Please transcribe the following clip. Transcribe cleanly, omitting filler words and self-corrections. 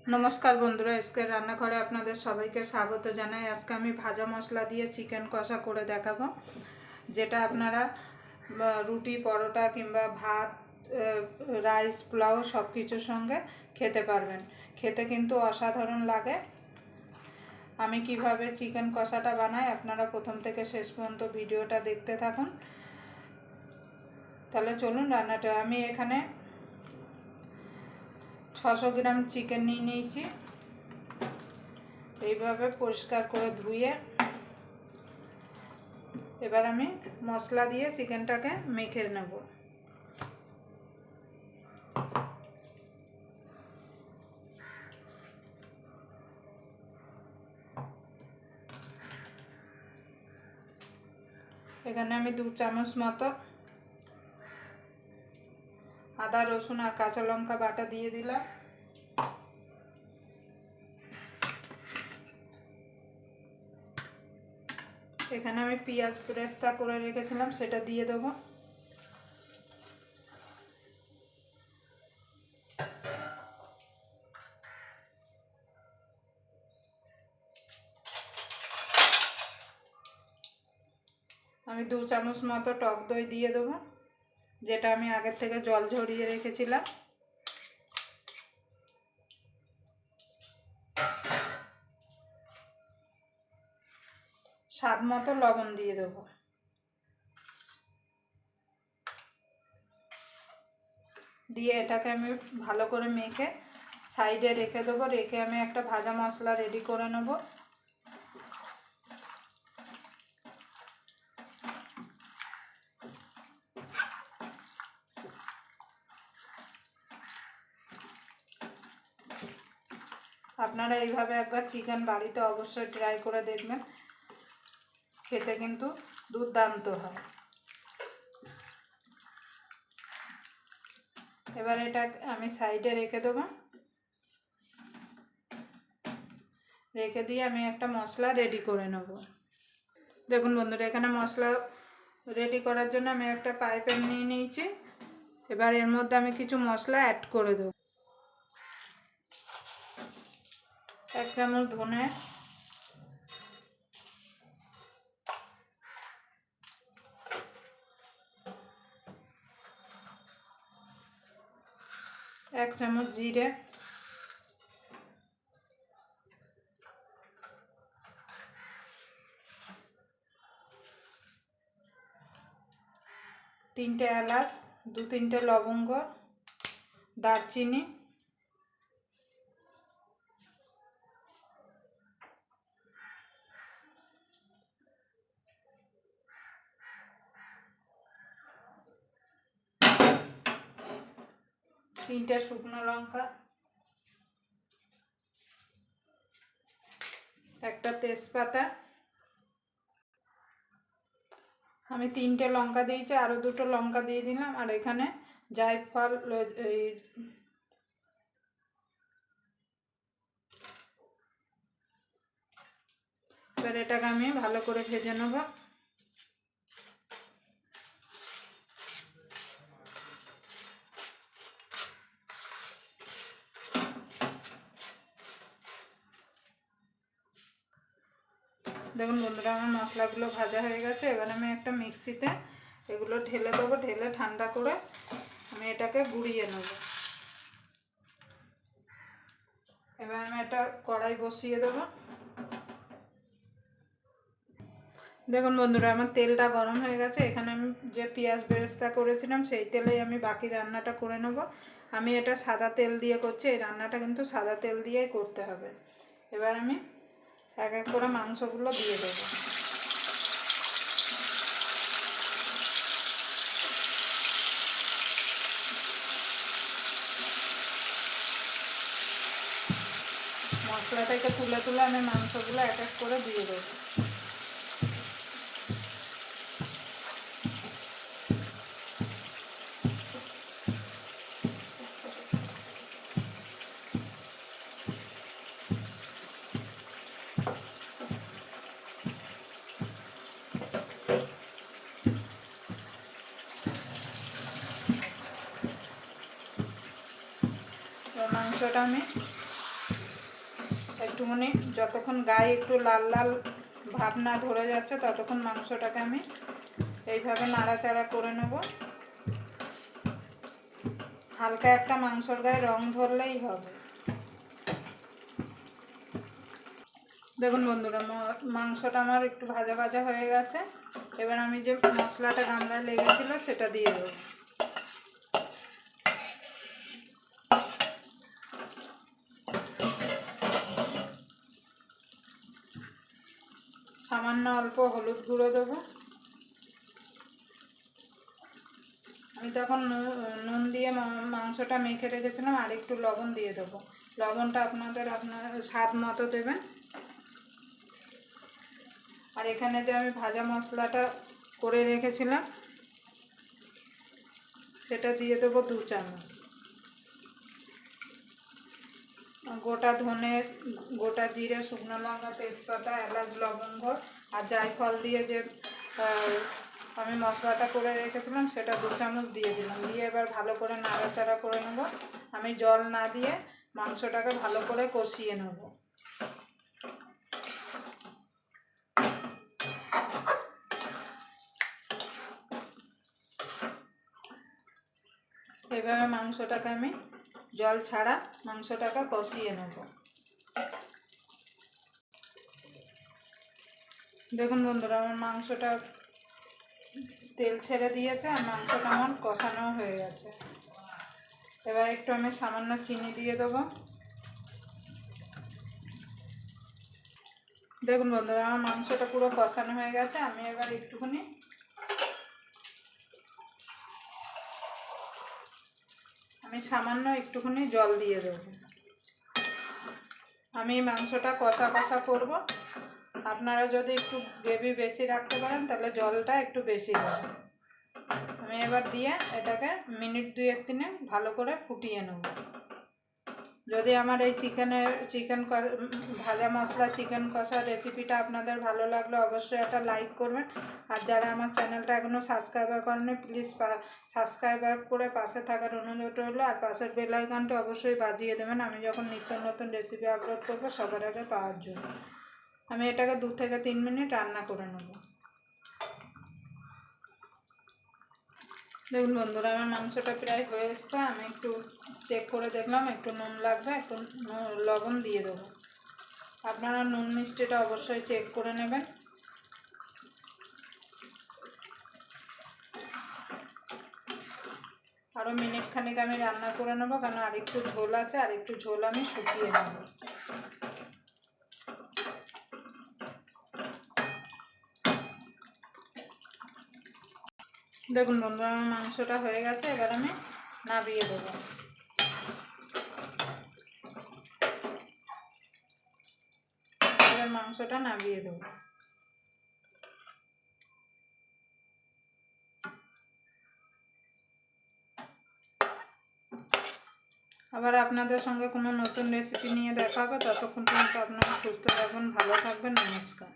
नमस्कार बंधुरा आजके रान्नाघरे आपनादेर सबाइके स्वागत जानाई। आजके आमी भाजा मशला दिए चिकेन कषा करे देखाबो, जेटा आपनारा रुटी परोटा किंबा भात राइस पोलाओ सब किछुर संगे खेते पारबेन। खेते किन्तु असाधारण लागे। आमी किभाबे चिकेन कषाटा बानाई आपनारा प्रथम थेके शेष पर्यन्त भिडियोटा देखते थाकुन। ताहले चलुन रान्नाटा। आमी एखाने 600 ग्राम चिकेन নিয়ে নিয়েছি। এইভাবে পরিষ্কার করে ধুয়ে এবার আমি মশলা দিয়ে চিকেনটাকে মেখে নেব। এখানে আমি 2 চামচ মতো আদা রসুন আর কাঁচা লঙ্কা বাটা দিয়ে দিলাম। এখানে আমি পেঁয়াজ পেরেস্তা করে রেখেছিলাম সেটা দিয়ে দেব। আমি 2 চামচ মতো টক দই দিয়ে দেব, যেটা আমি আগে থেকে জল ঝরিয়ে রেখেছিলাম। স্বাদ মতো লবণ দিয়ে দেব। দিয়ে এটাকে আমি ভালো করে মেখে সাইডে রেখে দেবো। রেখে আমি একটা ভাজা মশলা রেডি করে নেব। আপনারা এইভাবে একবার চিকেন বাড়িতে অবশ্যই ট্রাই করে দেখবেন, খেতে কিন্তু দুর্দান্ত হয়। এবার এটা আমি সাইডে রেখে দেবো। রেখে দিয়ে আমি একটা মশলা রেডি করে নেব। দেখুন বন্ধুরা, এখানে মশলা রেডি করার জন্য আমি একটা ফ্রাই প্যান নিয়ে নিয়েছি। এবার এর মধ্যে আমি কিছু মশলা অ্যাড করে দেব। 1 চামচ ধনে, 1 চামচ জিরে, 3টে এলাচ, 2-3টে লবঙ্গ, দারচিনি, তিনটে শুকনো লঙ্কা, একটা তেজপাতা। আমি 3টে লঙ্কা দিয়েছি, আরও 2টো লঙ্কা দিয়ে দিলাম। আর এখানে জায়ফল এবার এটাকে আমি ভালো করে ভেজে নেব। দেখুন বন্ধুরা, আমার মশলাগুলো ভাজা হয়ে গেছে। এবার আমি একটা মিক্সিতে এগুলো ঢেলে দেবো। ঢেলে ঠান্ডা করে আমি এটাকে গুঁড়িয়ে নেব। এবার আমি একটা কড়াই বসিয়ে দেবো। দেখুন বন্ধুরা, আমার তেলটা গরম হয়ে গেছে। এখানে আমি যে পেঁয়াজ বেরেস্তা করেছিলাম সেই তেলেই আমি বাকি রান্নাটা করে নেব। আমি এটা সাদা তেল দিয়ে করছি। এই রান্নাটা কিন্তু সাদা তেল দিয়েই করতে হবে। এবার আমি এক এক করে মাংসগুলো দিয়ে দেবো। মশলা থেকে তুলে তুলে আমি মাংসগুলো এক এক করে দিয়ে দেবো। মাংসটা আমি একটুখানি যতক্ষণ গায়ে একটু লাল লাল ভাব না ধরে যাচ্ছে ততক্ষণ মাংসটাকে আমি এইভাবে নাড়াচাড়া করে নেব। হালকা একটা মাংসর গায়ে রং ধরলেই হবে। দেখুন বন্ধুরা, মাংসটা আমার একটু ভাজা ভাজা হয়ে গেছে। এবার আমি যে মশলাটা গামলায় লেগেছিল সেটা দিয়ে দেবো। সামান্য অল্প হলুদ গুঁড়ো দেবো। আমি তখন নুন দিয়ে মাংসটা মেখে রেখেছিলাম, আর একটু লবণ দিয়ে দেবো। লবণটা আপনার স্বাদ মতো দেবেন। আর এখানে যে আমি ভাজা মশলাটা করে রেখেছিলাম সেটা দিয়ে দেবো 2 চামচ। গোটা ধনে, গোটা জিরে, শুকনো লঙ্কা, তেজপাতা, এলাচ, লবঙ্গ আর জায়ফল দিয়ে যে আমি মশলাটা করে রেখেছিলাম সেটা 2 চামচ দিয়ে দিলাম। দিয়ে এবার ভালো করে নাড়াচাড়া করে নেব। আমি জল না দিয়ে মাংসটাকে ভালো করে কষিয়ে নেব। এভাবে মাংসটাকে আমি জল ছাড়া মাংসটাকে কষিয়ে নেব। দেখুন বন্ধুরা, আমার মাংসটা তেল ছেড়ে দিয়েছে আর মাংসটা আমার কষানো হয়ে গেছে। এবার একটু আমি সামান্য চিনি দিয়ে দেবো। দেখুন বন্ধুরা, আমার মাংসটা পুরো কষানো হয়ে গেছে। আমি এবার সামান্য একটুখানি জল দিয়ে দেবো। আমি মাংসটা কষা কষা করব। আপনারা যদি একটু গ্রেভি বেশি রাখতে পারেন তাহলে জলটা একটু বেশি দেবেন। আমি এবার দিয়ে এটাকে মিনিট 2-3 ভালো করে ফুটিয়ে নেব। যদি আমার এই চিকেন ভাজা মশলা চিকেন কষা রেসিপিটা আপনাদের ভালো লাগলে অবশ্যই একটা লাইক করবেন। আর যারা আমার চ্যানেলটা এখনও সাবস্ক্রাইব করেনি প্লিজ সাবস্ক্রাইব করে পাশে থাকার অনুরোধ রইল। আর পাশের বেল আইকনটা অবশ্যই বাজিয়ে দেবেন আমি যখন নিত্য নতুন রেসিপি আপলোড করবো সবার আগে পাওয়ার জন্য। আমি এটাকে 2 থেকে 3 মিনিট রান্না করে নেব। দেখুন বন্ধুরা, আমার মাংসটা প্রায় হয়ে এসছে। আমি একটু চেক করে দেখলাম, একটু নুন লাগবে, একটু লবণ দিয়ে দেবো। আপনারা নুন মিষ্টিটা অবশ্যই চেক করে নেবেন। আরও মিনিট খানিক আমি রান্না করে নেবো, কারণ আর একটু ঝোল আছে, আর একটু ঝোল আমি শুকিয়ে নেব। দেখুন বন্ধুরা, আমার মাংসটা হয়ে গেছে। এবার আমি নামিয়ে দেবো। এবার মাংসটা নামিয়ে দেবো। আবার আপনাদের সঙ্গে কোনো নতুন রেসিপি নিয়ে দেখা হবে। ততক্ষণ পর্যন্ত আপনারা সুস্থ থাকবেন, ভালো থাকবেন। নমস্কার।